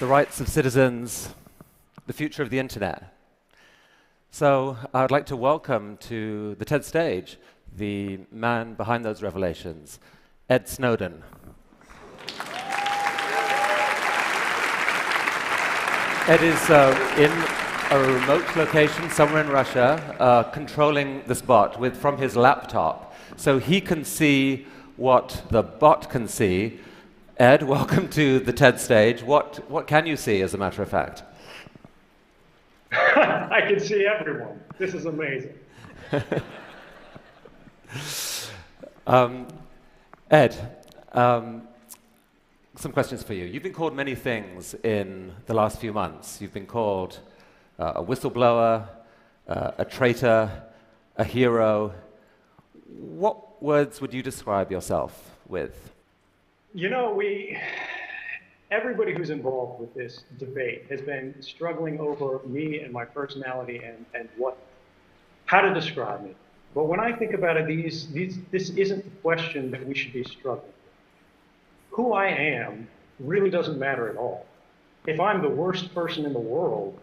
the rights of citizens, the future of the internet. So I'd like to welcome to the TED stage the man behind those revelations, Ed Snowden. Ed is in a remote location somewhere in Russia, controlling this bot from his laptop, so he can see what the bot can see. Ed, welcome to the TED stage. What can you see, as a matter of fact? I can see everyone. This is amazing. Ed, some questions for you. You've been called many things in the last few months. You've been called a whistleblower, a traitor, a hero. What words would you describe yourself with? You know, everybody who's involved with this debate has been struggling over me and my personality and how to describe me. But when I think about it, this isn't the question that we should be struggling with. Who I am really doesn't matter at all. If I'm the worst person in the world,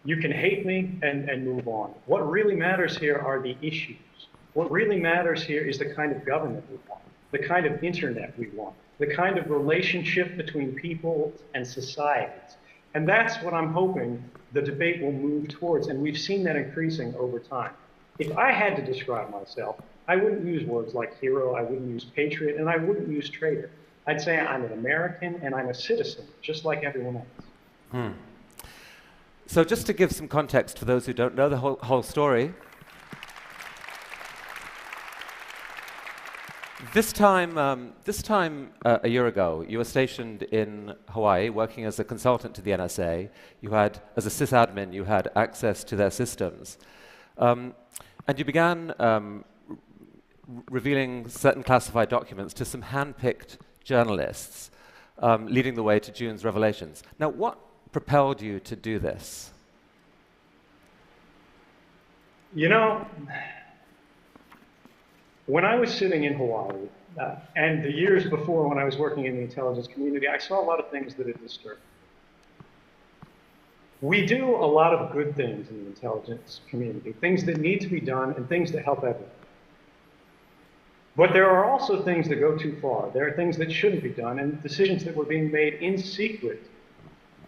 you can hate me and move on. What really matters here are the issues. What really matters here is the kind of government we want, the kind of internet we want, the kind of relationship between people and societies. And that's what I'm hoping the debate will move towards, and we've seen that increasing over time. If I had to describe myself, I wouldn't use words like hero, I wouldn't use patriot, and I wouldn't use traitor. I'd say I'm an American and I'm a citizen, just like everyone else. So just to give some context for those who don't know the whole story, This time a year ago, you were stationed in Hawaii, working as a consultant to the NSA. You had, as a sysadmin, you had access to their systems. And you began revealing certain classified documents to some hand-picked journalists, leading the way to June's revelations. Now, what propelled you to do this? You know, when I was sitting in Hawaii, and the years before when I was working in the intelligence community, I saw a lot of things that had disturbed me. We do a lot of good things in the intelligence community, things that need to be done and things that help everyone. But there are also things that go too far. There are things that shouldn't be done and decisions that were being made in secret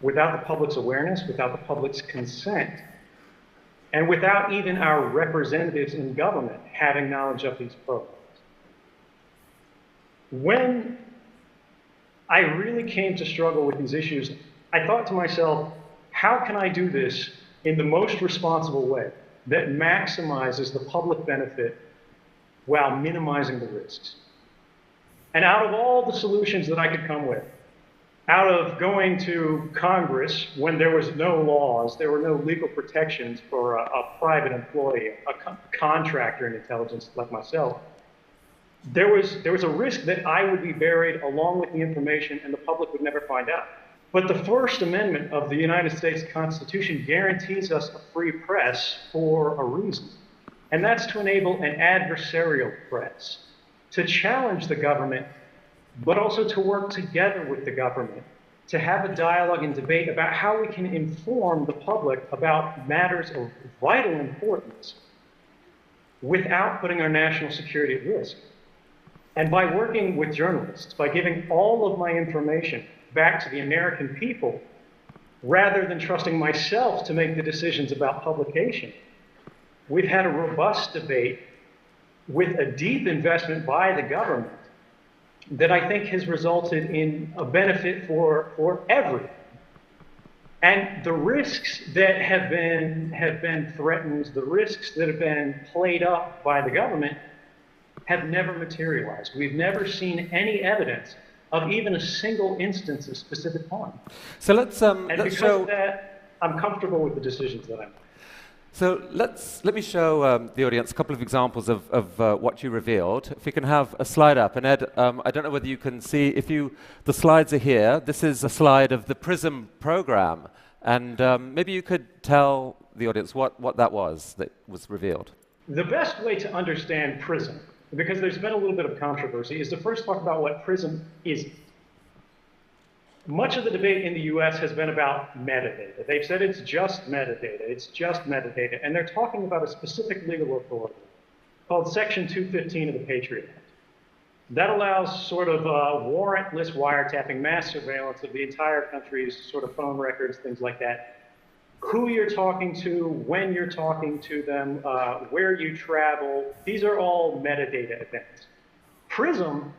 without the public's awareness, without the public's consent, and without even our representatives in government having knowledge of these programs. When I really came to struggle with these issues, I thought to myself, how can I do this in the most responsible way that maximizes the public benefit while minimizing the risks? And out of all the solutions that I could come with, out of going to Congress when there was no laws, there were no legal protections for a private employee, a contractor in intelligence like myself, there was a risk that I would be buried along with the information and the public would never find out. But the First Amendment of the United States Constitution guarantees us a free press for a reason. And that's to enable an adversarial press, to challenge the government, but also to work together with the government, to have a dialogue and debate about how we can inform the public about matters of vital importance without putting our national security at risk. And by working with journalists, by giving all of my information back to the American people, rather than trusting myself to make the decisions about publication, we've had a robust debate with a deep investment by the government that I think has resulted in a benefit for everyone. And the risks that have been threatened, the risks that have been played up by the government have never materialized. We've never seen any evidence of even a single instance of specific harm. So let's because show of that, I'm comfortable with the decisions that I make. So let me show the audience a couple of examples of what you revealed. If we can have a slide up. And Ed, I don't know whether you can see, the slides are here. This is a slide of the PRISM program. And maybe you could tell the audience what that was revealed. The best way to understand PRISM, because there's been a little bit of controversy, is to first talk about what PRISM isn't. much of the debate in the US has been about metadata. They've said it's just metadata, it's just metadata, and they're talking about a specific legal authority called Section 215 of the Patriot Act. That allows sort of warrantless wiretapping, mass surveillance of the entire country's sort of phone records, things like that. Who you're talking to, when you're talking to them, where you travel, these are all metadata events. PRISM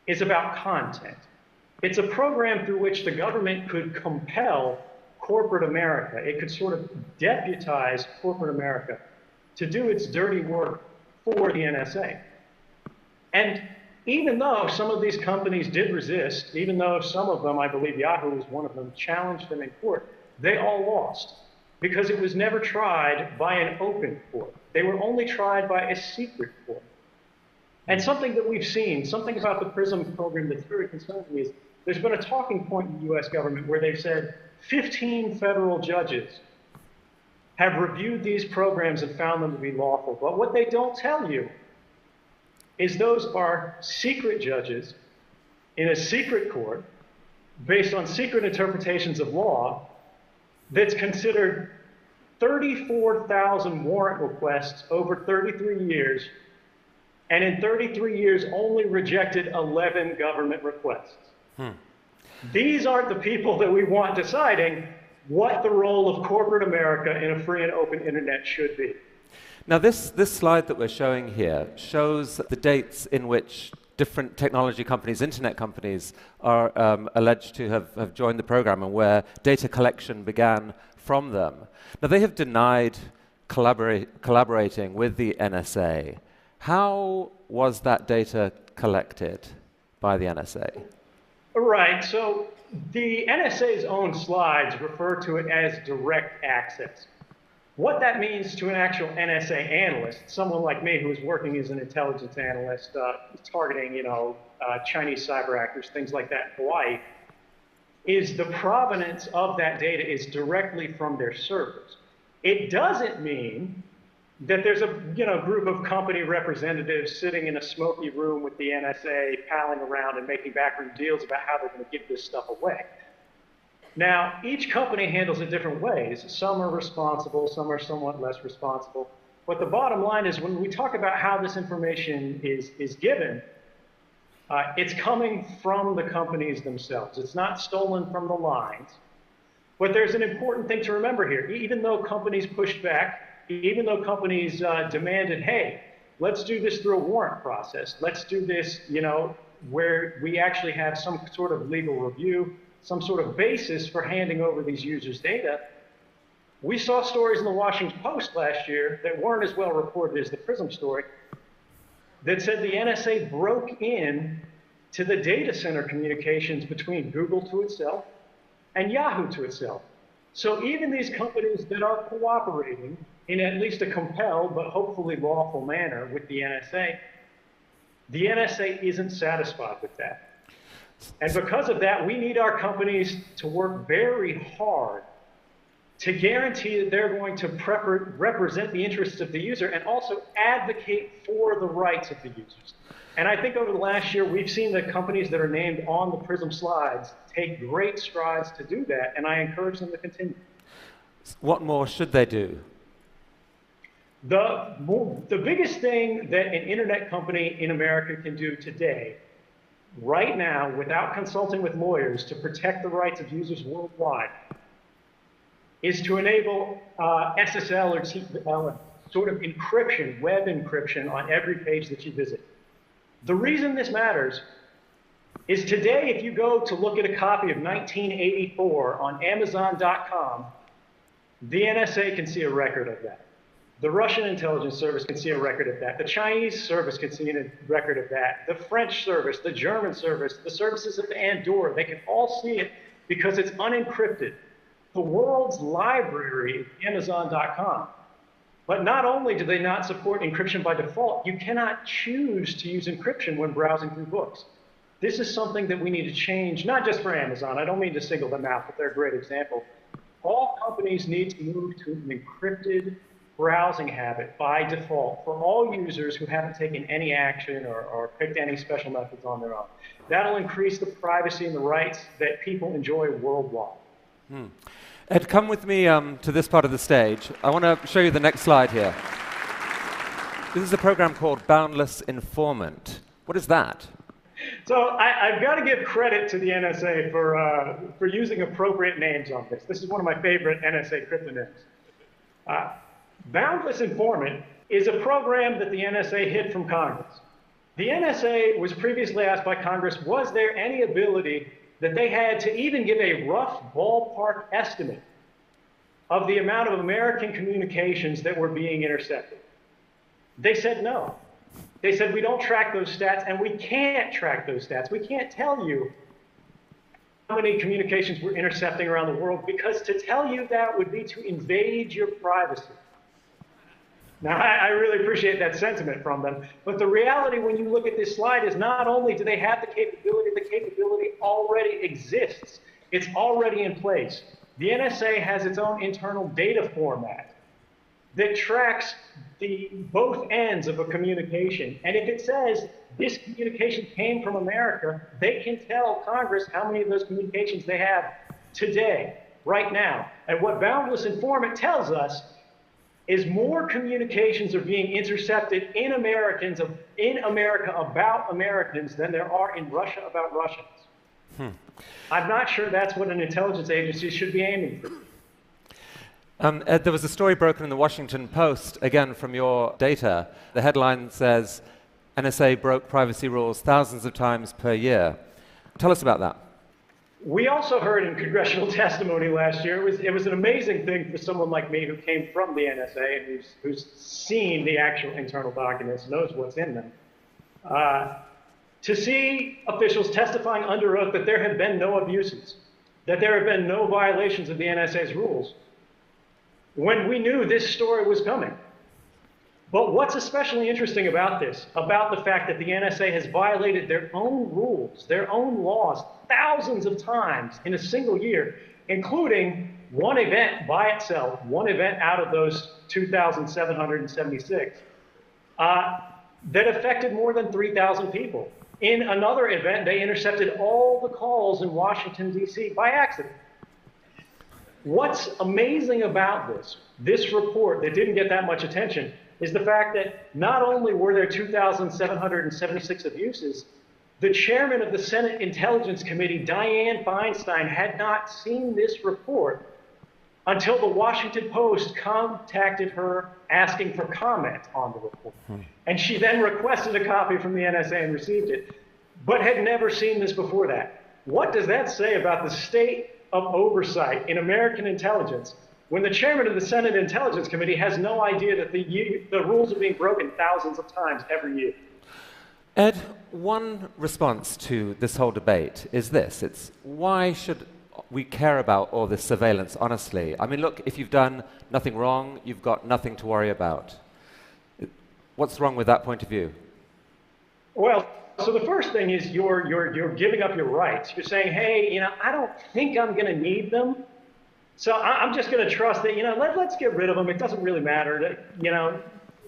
is about content. It's a program through which the government could compel corporate America. It could sort of deputize corporate America to do its dirty work for the NSA. And even though some of these companies did resist, even though some of them, I believe Yahoo was one of them, challenged them in court, they all lost because it was never tried by an open court. They were only tried by a secret court. And something that we've seen, something about the PRISM program that's very concerning me is there's been a talking point in the US government where they've said 15 federal judges have reviewed these programs and found them to be lawful. But what they don't tell you is those are secret judges in a secret court based on secret interpretations of law that's considered 34,000 warrant requests over 33 years, and in 33 years only rejected 11 government requests. These aren't the people that we want deciding what the role of corporate America in a free and open internet should be. Now this slide that we're showing here shows the dates in which different technology companies, internet companies, are alleged to have joined the program and where data collection began from them. Now they have denied collaborating with the NSA. How was that data collected by the NSA? Right, so the NSA's own slides refer to it as direct access. What that means to an actual NSA analyst, someone like me who is working as an intelligence analyst, targeting, Chinese cyber actors, things like that in Hawaii, is the provenance of that data is directly from their servers. It doesn't mean that there's a group of company representatives sitting in a smoky room with the NSA, palling around and making backroom deals about how they're going to give this stuff away. Now, each company handles it different ways. Some are responsible, some are somewhat less responsible. But the bottom line is when we talk about how this information is given, it's coming from the companies themselves. It's not stolen from the lines. But there's an important thing to remember here. Even though companies pushed back, even though companies demanded, hey, let's do this through a warrant process. Let's do this, where we actually have some sort of legal review, some sort of basis for handing over these users' data. We saw stories in the Washington Post last year that weren't as well reported as the PRISM story that said the NSA broke in to the data center communications between Google to itself and Yahoo to itself. So even these companies that are cooperating in at least a compelled but hopefully lawful manner with the NSA isn't satisfied with that. And because of that, we need our companies to work very hard to guarantee that they're going to represent the interests of the user and also advocate for the rights of the users. And I think over the last year, we've seen the companies that are named on the PRISM slides take great strides to do that, and I encourage them to continue. What more should they do? The biggest thing that an internet company in America can do today, right now, without consulting with lawyers to protect the rights of users worldwide, is to enable SSL or TLS, sort of encryption, web encryption on every page that you visit. The reason this matters is today, if you go to look at a copy of 1984 on Amazon.com, the NSA can see a record of that. The Russian intelligence service can see a record of that. The Chinese service can see a record of that. The French service, the German service, the services of Andorra, they can all see it because it's unencrypted. The world's library is Amazon.com. But not only do they not support encryption by default, you cannot choose to use encryption when browsing through books. This is something that we need to change, not just for Amazon. I don't mean to single them out, but they're a great example. All companies need to move to an encrypted browsing habit by default for all users who haven't taken any action or picked any special methods on their own. That'll increase the privacy and the rights that people enjoy worldwide. Ed, come with me to this part of the stage. I want to show you the next slide here. This is a program called Boundless Informant. What is that? So I've got to give credit to the NSA for using appropriate names on this. This is one of my favorite NSA cryptonyms. Boundless Informant is a program that the NSA hid from Congress. The NSA was previously asked by Congress, was there any ability that they had to even give a rough ballpark estimate of the amount of American communications that were being intercepted? They said no. They said, we don't track those stats, and we can't track those stats. We can't tell you how many communications we're intercepting around the world, because to tell you that would be to invade your privacy. Now, I really appreciate that sentiment from them, but the reality when you look at this slide is not only do they have the capability already exists. It's already in place. The NSA has its own internal data format that tracks both ends of a communication. And if it says this communication came from America, they can tell Congress how many of those communications they have today, right now. And what Boundless Informant tells us is more communications are being intercepted in America about Americans than there are in Russia about Russians. I'm not sure that's what an intelligence agency should be aiming for. Ed, there was a story broken in the Washington Post, again from your data. The headline says, NSA broke privacy rules thousands of times per year. Tell us about that. We also heard in congressional testimony last year, it was an amazing thing for someone like me who came from the NSA and who's seen the actual internal documents, knows what's in them, to see officials testifying under oath that there have been no abuses, that there have been no violations of the NSA's rules, when we knew this story was coming. But what's especially interesting about this, about the fact that the NSA has violated their own rules, their own laws, thousands of times in a single year, including one event by itself, one event out of those 2,776, that affected more than 3,000 people. In another event, they intercepted all the calls in Washington, D.C. by accident. What's amazing about this report that didn't get that much attention, is the fact that not only were there 2,776 abuses, the chairman of the Senate Intelligence Committee, Dianne Feinstein, had not seen this report until the Washington Post contacted her asking for comment on the report. And she then requested a copy from the NSA and received it, but had never seen this before that. What does that say about the state of oversight in American intelligence when the chairman of the Senate Intelligence Committee has no idea that the rules are being broken thousands of times every year? Ed, one response to this whole debate is this. It's why should we care about all this surveillance, honestly? I mean, look, if you've done nothing wrong, you've got nothing to worry about. What's wrong with that point of view? Well, so the first thing is you're giving up your rights. You're saying, hey, I don't think I'm going to need them, so I'm just going to trust that, let's get rid of them. It doesn't really matter.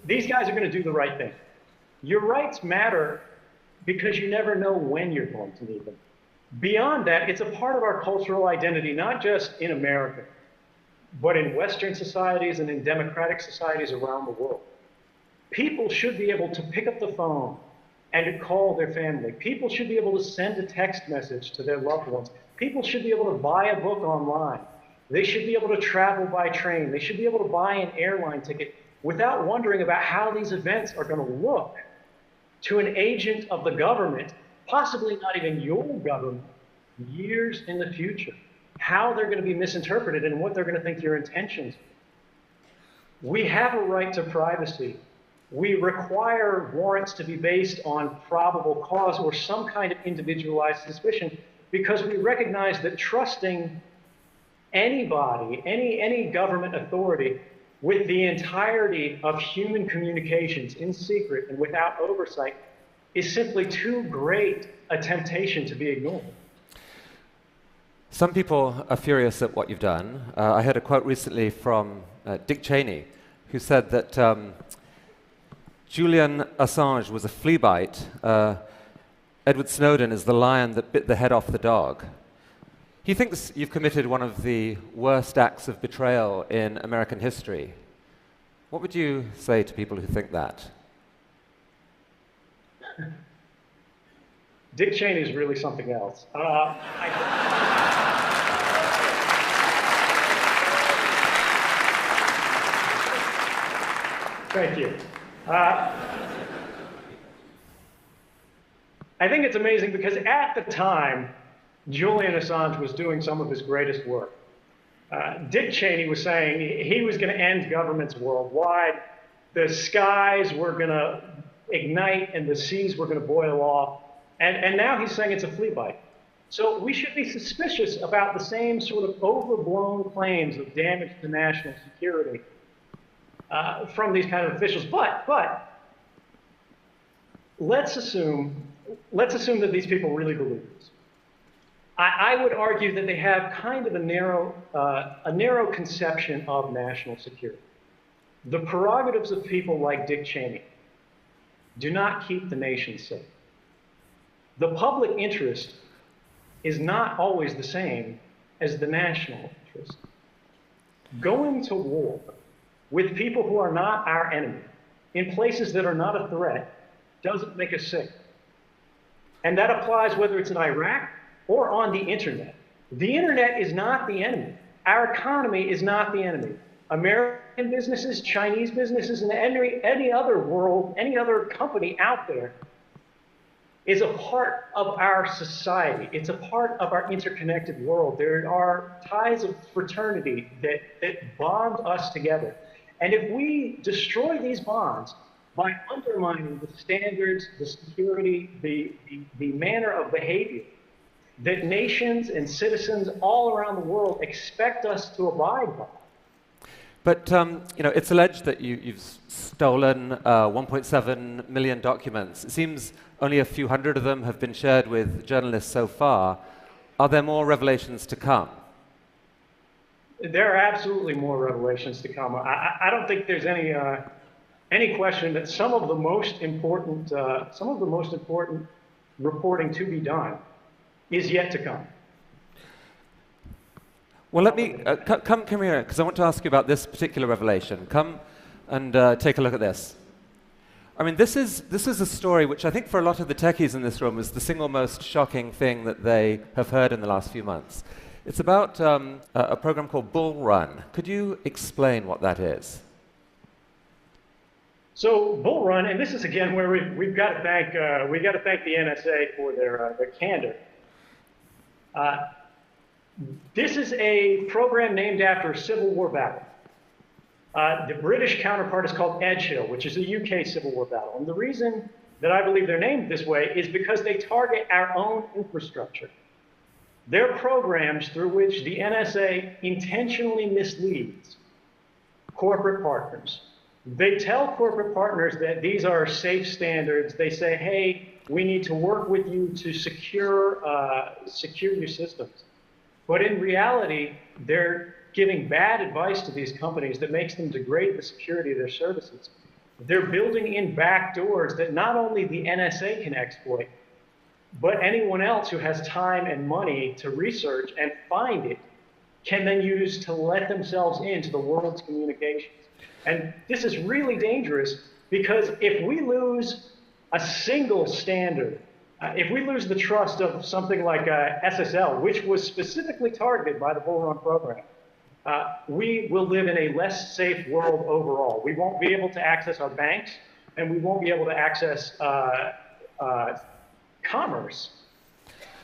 These guys are going to do the right thing. Your rights matter because you never know when you're going to need them. Beyond that, it's a part of our cultural identity, not just in America, but in Western societies and in democratic societies around the world. People should be able to pick up the phone and to call their family. People should be able to send a text message to their loved ones. People should be able to buy a book online. They should be able to travel by train. They should be able to buy an airline ticket without wondering about how these events are going to look to an agent of the government, possibly not even your government, years in the future. How they're going to be misinterpreted and what they're going to think your intentions are. We have a right to privacy. We require warrants to be based on probable cause or some kind of individualized suspicion because we recognize that trusting anybody, any government authority with the entirety of human communications in secret and without oversight is simply too great a temptation to be ignored. Some people are furious at what you've done. I heard a quote recently from Dick Cheney, who said that Julian Assange was a flea bite. Edward Snowden is the lion that bit the head off the dog. He thinks you've committed one of the worst acts of betrayal in American history. What would you say to people who think that? Dick Cheney is really something else. Thank you. I think it's amazing because at the time, Julian Assange was doing some of his greatest work. Dick Cheney was saying he was going to end governments worldwide. The skies were going to ignite and the seas were going to boil off. And now he's saying it's a flea bite. So we should be suspicious about the same sort of overblown claims of damage to national security from these kind of officials. But let's assume that these people really believe this. I would argue that they have kind of a narrow conception of national security. The prerogatives of people like Dick Cheney do not keep the nation safe. The public interest is not always the same as the national interest. Going to war with people who are not our enemy in places that are not a threat doesn't make us safe. And that applies whether it's in Iraq or on the internet. The internet is not the enemy. Our economy is not the enemy. American businesses, Chinese businesses, and any other company out there is a part of our society. It's a part of our interconnected world. There are ties of fraternity that bond us together. And if we destroy these bonds by undermining the standards, the security, the manner of behavior that nations and citizens all around the world expect us to abide by. But it's alleged that you've stolen 1.7 million documents. It seems only a few hundred of them have been shared with journalists so far. Are there more revelations to come? There are absolutely more revelations to come. I don't think there's any question that some of the most important reporting to be done is yet to come. Well, let me come here, because I want to ask you about this particular revelation. Come and take a look at this. I mean, this is a story which I think for a lot of the techies in this room is the single most shocking thing that they have heard in the last few months. It's about a program called Bull Run. Could you explain what that is? So Bull Run, and this is again where we've got to thank the NSA for their candor. This is a program named after a Civil War battle. The British counterpart is called Edgehill, which is a UK Civil War battle. And the reason that I believe they're named this way is because they target our own infrastructure. They're programs through which the NSA intentionally misleads corporate partners. They tell corporate partners that these are safe standards. They say, hey, we need to work with you to secure your systems. But in reality, they're giving bad advice to these companies that makes them degrade the security of their services. They're building in backdoors that not only the NSA can exploit, but anyone else who has time and money to research and find it can then use to let themselves into the world's communications. And this is really dangerous because if we lose a single standard, if we lose the trust of something like SSL, which was specifically targeted by the Bull Run program, we will live in a less safe world overall. We won't be able to access our banks, and we won't be able to access commerce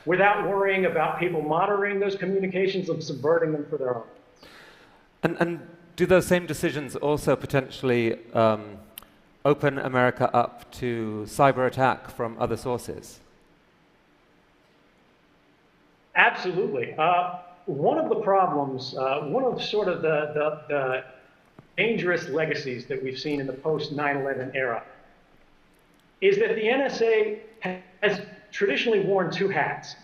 without worrying about people monitoring those communications and subverting them for their own. And do those same decisions also potentially open America up to cyber attack from other sources? Absolutely. One of the problems, one of sort of the dangerous legacies that we've seen in the post-9/11 era is that the NSA has traditionally worn two hats.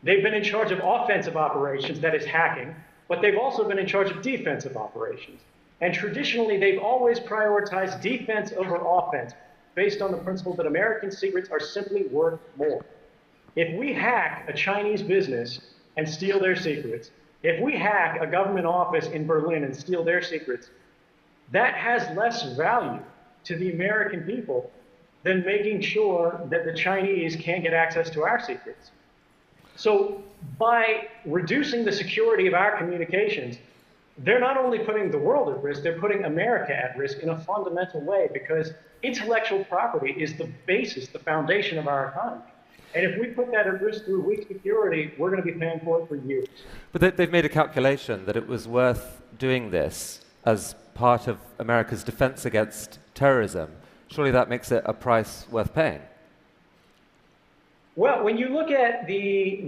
They've been in charge of offensive operations, that is hacking, but they've also been in charge of defensive operations. And traditionally, they've always prioritized defense over offense, based on the principle that American secrets are simply worth more. If we hack a Chinese business and steal their secrets, if we hack a government office in Berlin and steal their secrets, that has less value to the American people than making sure that the Chinese can't get access to our secrets. So by reducing the security of our communications, they're not only putting the world at risk, they're putting America at risk in a fundamental way, because intellectual property is the basis, the foundation of our economy. And if we put that at risk through weak security, we're going to be paying for it for years. But they've made a calculation that it was worth doing this as part of America's defense against terrorism. Surely that makes it a price worth paying. Well, when you look at the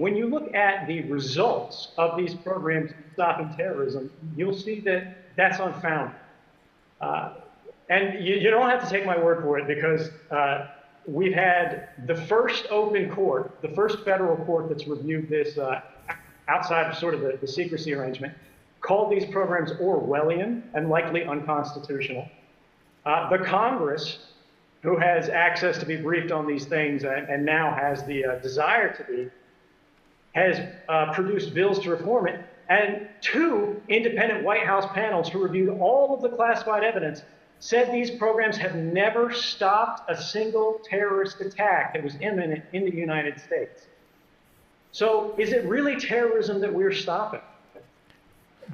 results of these programs stopping terrorism, you'll see that that's unfounded. And you don't have to take my word for it, because we've had the first open court, the first federal court that's reviewed this outside of sort of the secrecy arrangement, called these programs Orwellian and likely unconstitutional. The Congress, who has access to be briefed on these things and now has the desire to be, has produced bills to reform it. And 2 independent White House panels who reviewed all of the classified evidence said these programs have never stopped a single terrorist attack that was imminent in the United States. So is it really terrorism that we're stopping?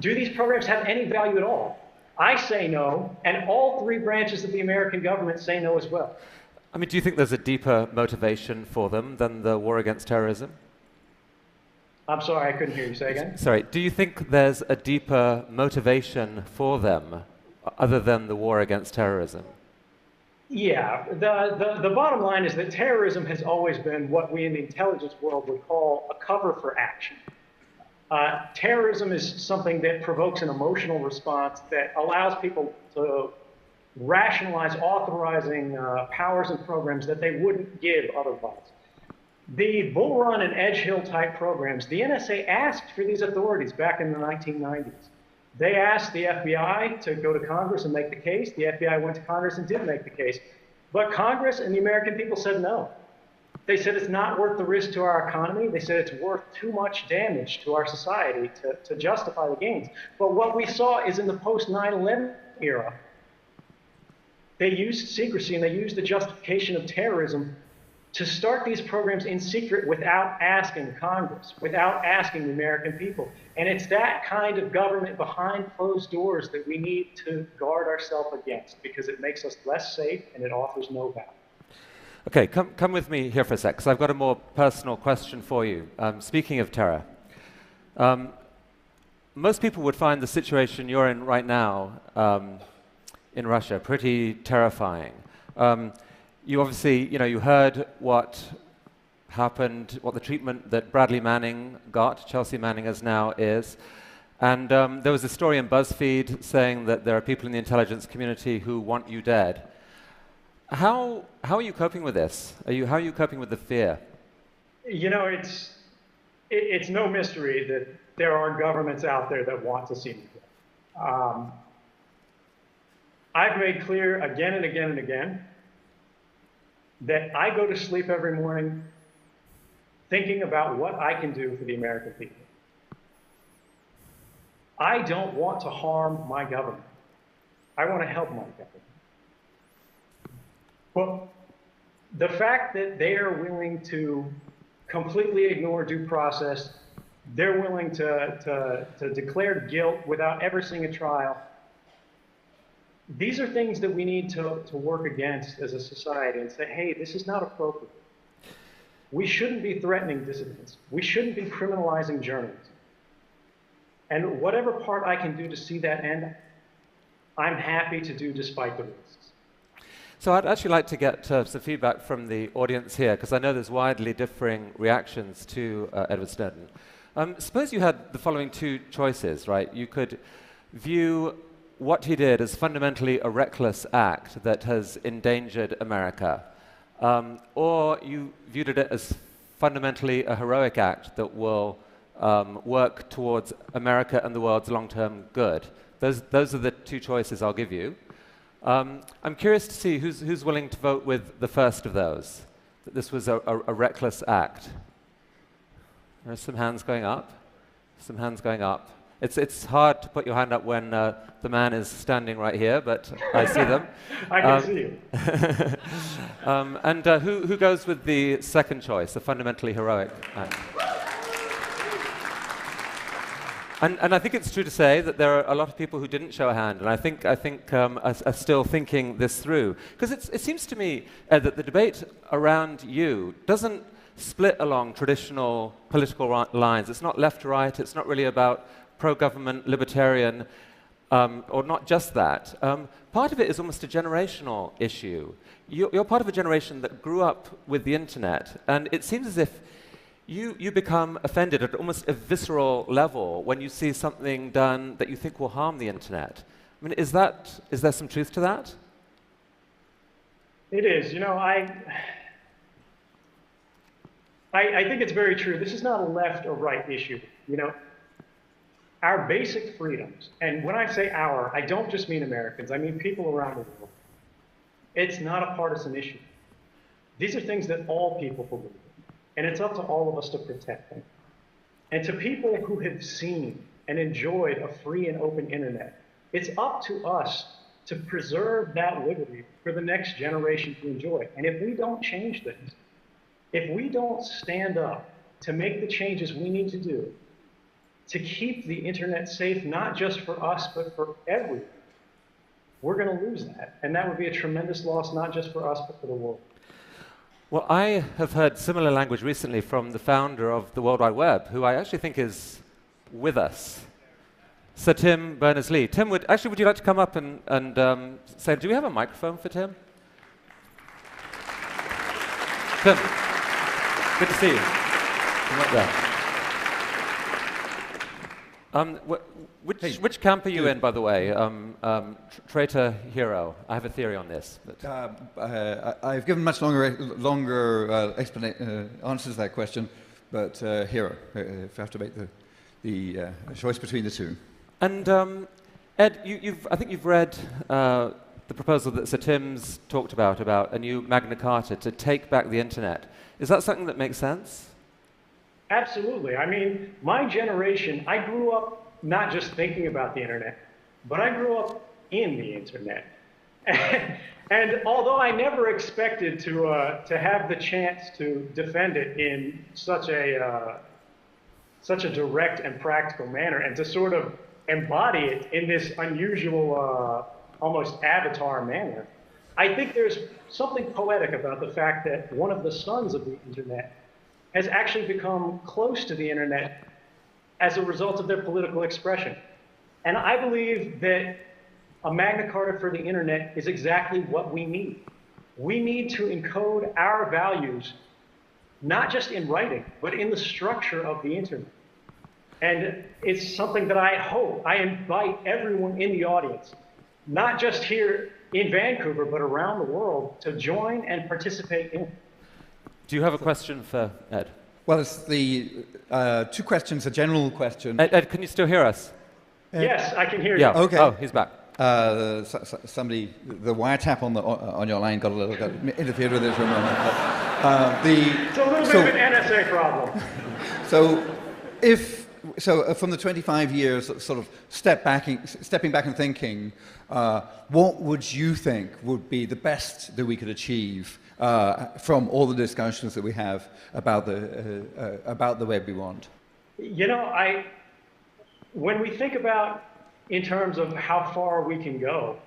Do these programs have any value at all? I say no, and all 3 branches of the American government say no as well. I mean, do you think there's a deeper motivation for them than the war against terrorism? I'm sorry, I couldn't hear you. Say again? Sorry, do you think there's a deeper motivation for them other than the war against terrorism? Yeah, the bottom line is that terrorism has always been what we in the intelligence world would call a cover for action. Terrorism is something that provokes an emotional response that allows people to rationalize authorizing powers and programs that they wouldn't give otherwise. The Bull Run and Edge Hill type programs, the NSA asked for these authorities back in the 1990s. They asked the FBI to go to Congress and make the case. The FBI went to Congress and did make the case. But Congress and the American people said no. They said it's not worth the risk to our economy. They said it's worth too much damage to our society to justify the gains. But what we saw is in the post-9/11 era, they used secrecy and they used the justification of terrorism to start these programs in secret without asking Congress, without asking the American people. And it's that kind of government behind closed doors that we need to guard ourselves against, because it makes us less safe and it offers no value. Okay, come with me here for a sec, because I've got a more personal question for you. Speaking of terror, most people would find the situation you're in right now in Russia pretty terrifying. You obviously, you heard what happened, what the treatment that Bradley Manning got, Chelsea Manning as now is. And there was a story in BuzzFeed saying that there are people in the intelligence community who want you dead. How are you coping with this? How are you coping with the fear? It's no mystery that there are governments out there that want to see me dead. I've made clear again and again and again that I go to sleep every morning thinking about what I can do for the American people. I don't want to harm my government. I want to help my government. Well, the fact that they are willing to completely ignore due process, they're willing to declare guilt without ever seeing a trial, these are things that we need to work against as a society and say, hey, this is not appropriate. We shouldn't be threatening dissidents. We shouldn't be criminalizing journalists. And whatever part I can do to see that end, I'm happy to do despite the risks. So I'd actually like to get some feedback from the audience here, because I know there's widely differing reactions to Edward Snowden. Suppose you had the following 2 choices, right? You could view what he did as fundamentally a reckless act that has endangered America, or you viewed it as fundamentally a heroic act that will work towards America and the world's long-term good. those are the two choices I'll give you. I'm curious to see who's willing to vote with the first of those, that this was a reckless act. There are some hands going up, some hands going up. It's hard to put your hand up when the man is standing right here, but I see them. I can see you. And who goes with the second choice, a fundamentally heroic act? And I think it's true to say that there are a lot of people who didn't show a hand, and I think are still thinking this through. Because it seems to me, Ed, that the debate around you doesn't split along traditional political lines. It's not left-right. It's not really about pro-government, libertarian, or not just that. Part of it is almost a generational issue. You're part of a generation that grew up with the internet, and it seems as if you become offended at almost a visceral level when you see something done that you think will harm the internet. I mean, is there some truth to that? It is. You know, I think it's very true. This is not a left or right issue. You know, our basic freedoms, and when I say our, I don't just mean Americans, I mean people around the world. It's not a partisan issue. These are things that all people believe in, and it's up to all of us to protect them. And to people who have seen and enjoyed a free and open internet, it's up to us to preserve that liberty for the next generation to enjoy. And if we don't change things, if we don't stand up to make the changes we need to do to keep the internet safe, not just for us, but for everyone, we're going to lose that. And that would be a tremendous loss, not just for us, but for the world. Well, I have heard similar language recently from the founder of the World Wide Web, who I actually think is with us, Sir Tim Berners-Lee. Tim, would you like to come up and say, do we have a microphone for Tim? Tim, good to see you. Come up there. Which camp are you in, by the way? Traitor, hero? I have a theory on this. I've given much longer answers to that question, but hero, if I have to make the choice between the two. And Ed, I think you've read the proposal that Sir Tim's talked about a new Magna Carta to take back the internet. Is that something that makes sense? Absolutely. I mean, my generation, I grew up not just thinking about the internet, but I grew up in the internet. And although I never expected to have the chance to defend it in such a direct and practical manner, and to sort of embody it in this unusual, almost avatar manner, I think there's something poetic about the fact that one of the sons of the internet has actually become close to the internet as a result of their political expression. And I believe that a Magna Carta for the internet is exactly what we need. We need to encode our values, not just in writing, but in the structure of the internet. And it's something that I invite everyone in the audience, not just here in Vancouver, but around the world, to join and participate in. Do you have a question for Ed? Well, it's the two questions, a general question. Ed, can you still hear us? Yes, I can hear you. Yeah. Okay. Oh, he's back. Somebody, the wiretap on your line got interfered with it for a moment. It's a little bit of an NSA problem. So from the 25 years, sort of stepping back and thinking, what would you think would be the best that we could achieve from all the discussions that we have about the web we want? You know, when we think about in terms of how far we can go,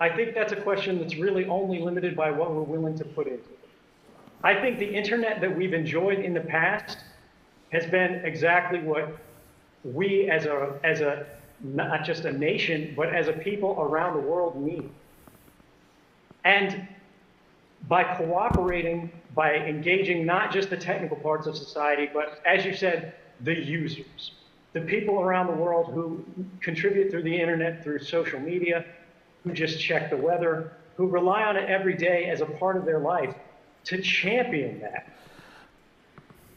I think that's a question that's really only limited by what we're willing to put into it. I think the internet that we've enjoyed in the past has been exactly what we as a not just a nation, but as a people around the world need. And by cooperating, by engaging not just the technical parts of society, but as you said, the users, the people around the world who contribute through the internet, through social media, who just check the weather, who rely on it every day as a part of their life, to champion that.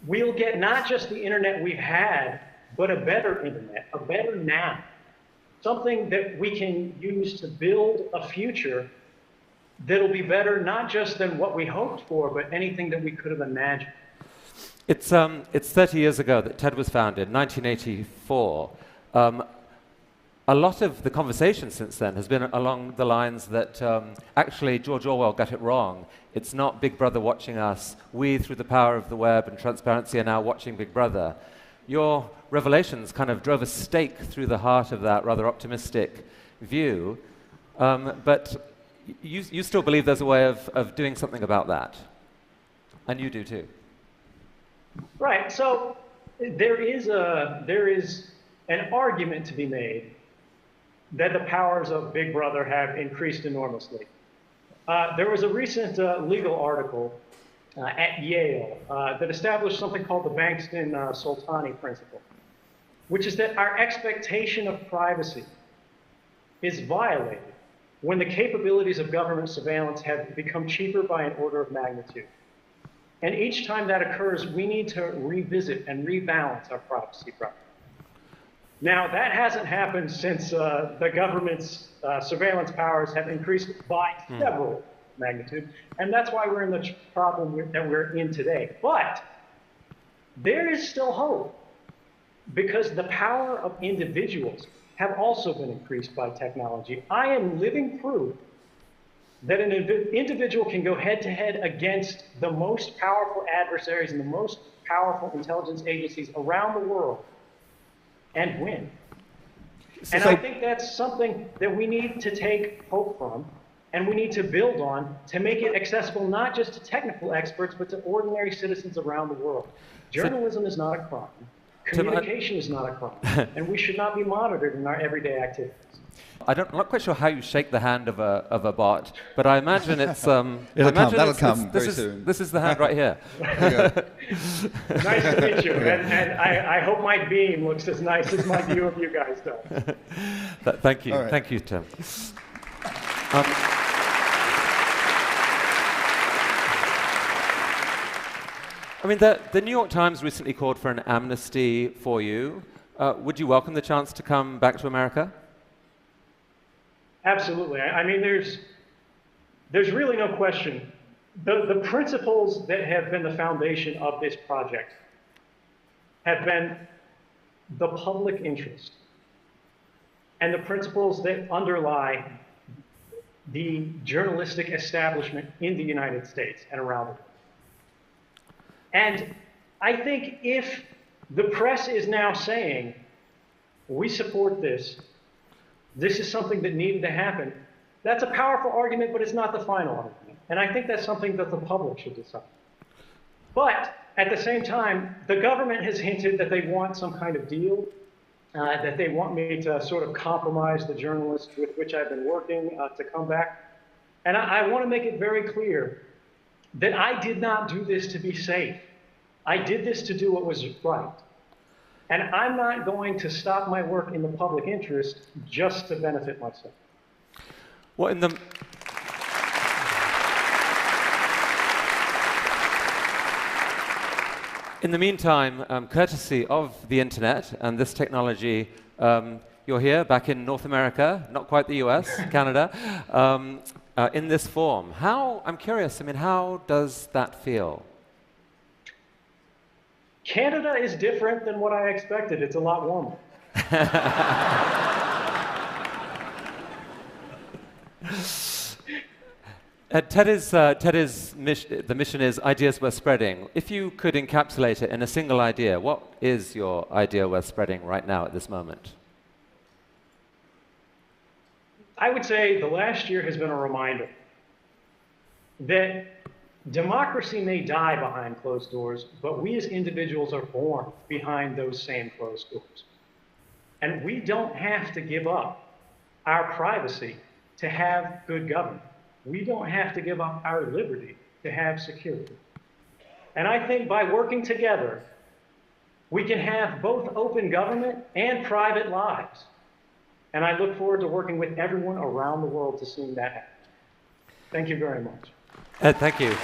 We'll get not just the internet we've had, but a better internet, a better now. something that we can use to build a future that'll be better, not just than what we hoped for, but anything that we could have imagined. It's 30 years ago that TED was founded, 1984. A lot of the conversation since then has been along the lines that actually George Orwell got it wrong. It's not Big Brother watching us. We, through the power of the web and transparency, are now watching Big Brother. Your revelations kind of drove a stake through the heart of that rather optimistic view. But you still believe there's a way of doing something about that. And you do too. Right. So there is an argument to be made that the powers of Big Brother have increased enormously. There was a recent legal article at Yale that established something called the Bankston-Soltani principle, which is that our expectation of privacy is violated when the capabilities of government surveillance have become cheaper by an order of magnitude. And each time that occurs, we need to revisit and rebalance our privacy problem. Now, that hasn't happened since the government's surveillance powers have increased by several magnitude, and that's why we're in the problem that we're in today. But there is still hope, because the power of individuals have also been increased by technology. I am living proof that an individual can go head-to-head against the most powerful adversaries and the most powerful intelligence agencies around the world and win. And I think that's something that we need to take hope from, and we need to build on to make it accessible not just to technical experts, but to ordinary citizens around the world. Journalism is not a crime. Communication is not a crime. And we should not be monitored in our everyday activities. I'm not quite sure how you shake the hand of a bot, but I imagine it's that'll come very soon. This is the hand right here. Nice to meet you, and I hope my beam looks as nice as my view of you guys does. Thank you, right. Thank you, Tim. I mean, the New York Times recently called for an amnesty for you. Would you welcome the chance to come back to America? Absolutely. I mean, there's really no question. The principles that have been the foundation of this project have been the public interest and the principles that underlie the journalistic establishment in the United States and around the world. And I think if the press is now saying, we support this, this is something that needed to happen, that's a powerful argument, but it's not the final argument. And I think that's something that the public should decide. But at the same time, the government has hinted that they want some kind of deal, that they want me to sort of compromise the journalists with which I've been working to come back. And I want to make it very clear that I did not do this to be safe. I did this to do what was right. And I'm not going to stop my work in the public interest just to benefit myself. Well, in the meantime, courtesy of the internet and this technology, you're here back in North America, not quite the US, Canada, in this form. I'm curious, I mean, how does that feel? Canada is different than what I expected. It's a lot warmer. The mission is ideas worth spreading. If you could encapsulate it in a single idea, what is your idea worth spreading right now at this moment? I would say the last year has been a reminder that democracy may die behind closed doors, but we as individuals are born behind those same closed doors. And we don't have to give up our privacy to have good government. We don't have to give up our liberty to have security. And I think by working together, we can have both open government and private lives. And I look forward to working with everyone around the world to seeing that happen. Thank you very much. Thank you.